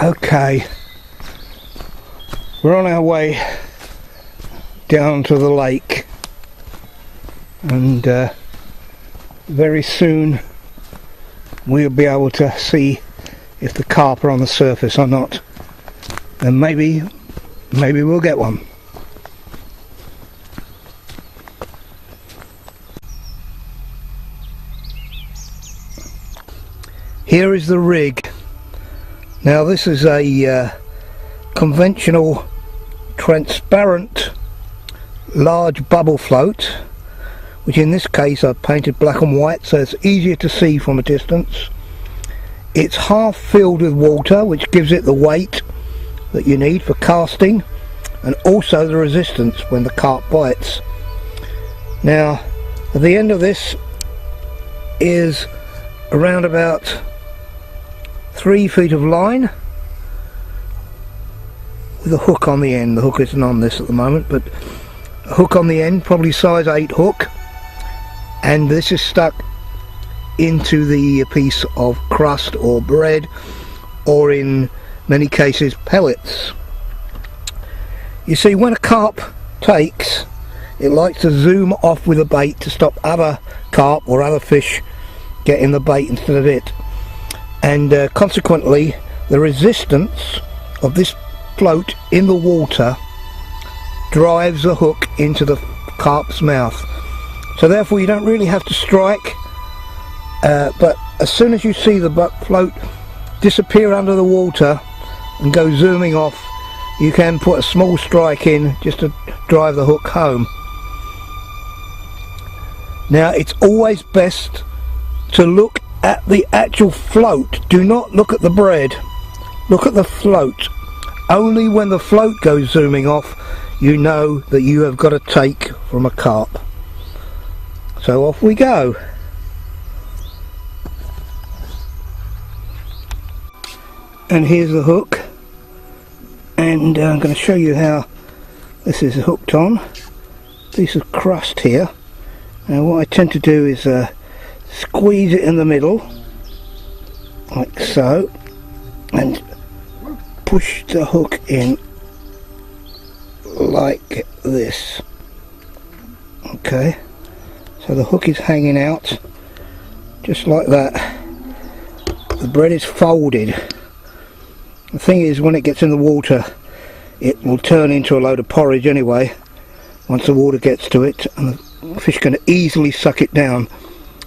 Okay, we're on our way down to the lake, and very soon we'll be able to see if the carp are on the surface or not, and maybe we'll get one. Here is the rig. Now this is a conventional transparent large bubble float, which in this case I've painted black and white so it's easier to see from a distance. It's half filled with water, which gives it the weight that you need for casting and also the resistance when the carp bites. Now at the end of this is around about 3 feet of line with a hook on the end. The hook isn't on this at the moment, but a hook on the end, probably size 8 hook, and this is stuck into the piece of crust or bread, or in many cases pellets. You see, when a carp takes, it likes to zoom off with a bait to stop other carp or other fish getting the bait instead of it, and consequently the resistance of this float in the water drives the hook into the carp's mouth. So therefore you don't really have to strike, but as soon as you see the float disappear under the water and go zooming off, you can put a small strike in just to drive the hook home. Now it's always best to look at the actual float. Do not look at the bread, look at the float. Only when the float goes zooming off you know that you have got a take from a carp. So off we go. And here's the hook, and I'm going to show you how this is hooked on. Piece of crust here. Now what I tend to do is squeeze it in the middle like so and push the hook in like this. Okay, so the hook is hanging out just like that. The bread is folded. The thing is, when it gets in the water it will turn into a load of porridge anyway once the water gets to it, and the fish can easily suck it down.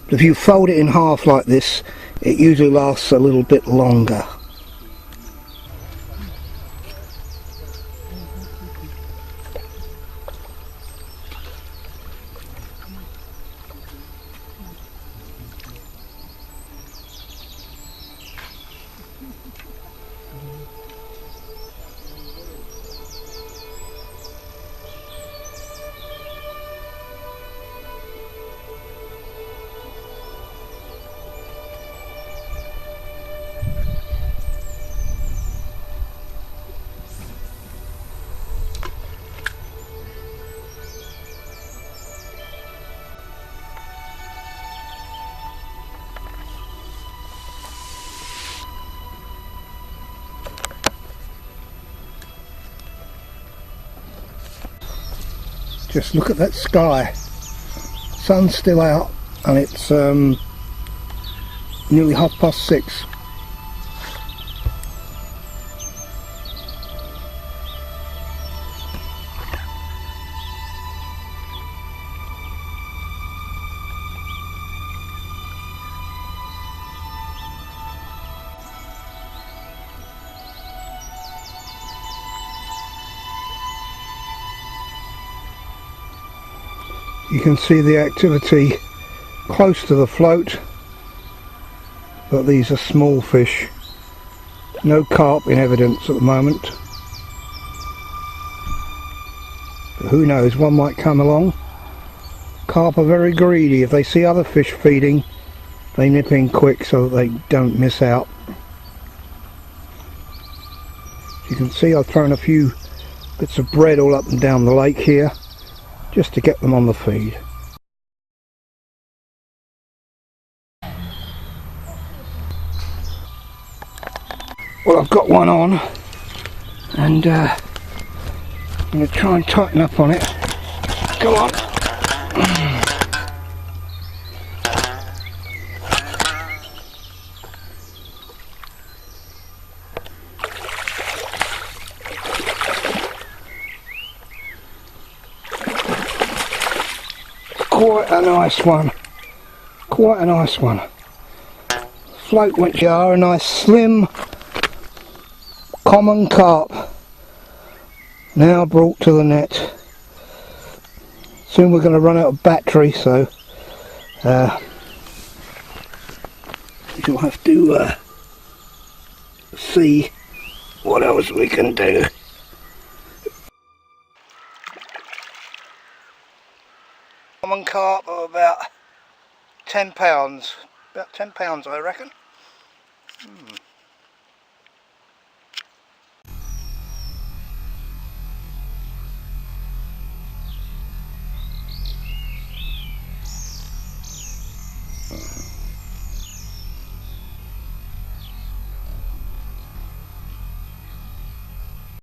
But if you fold it in half like this, it usually lasts a little bit longer. Just look at that sky. Sun's still out and it's nearly 6:30. You can see the activity close to the float, but these are small fish. No carp in evidence at the moment. But who knows, one might come along. Carp are very greedy. If they see other fish feeding, they nip in quick so that they don't miss out. You can see I've thrown a few bits of bread all up and down the lake here, just to get them on the feed. Well, I've got one on, and I'm going to try and tighten up on it. Go on. Quite a nice one. Quite a nice one. Float winch jar, a nice slim common carp. Now brought to the net. Soon we're going to run out of battery, so you'll have to see what else we can do. Common carp of about £10, about £10 I reckon.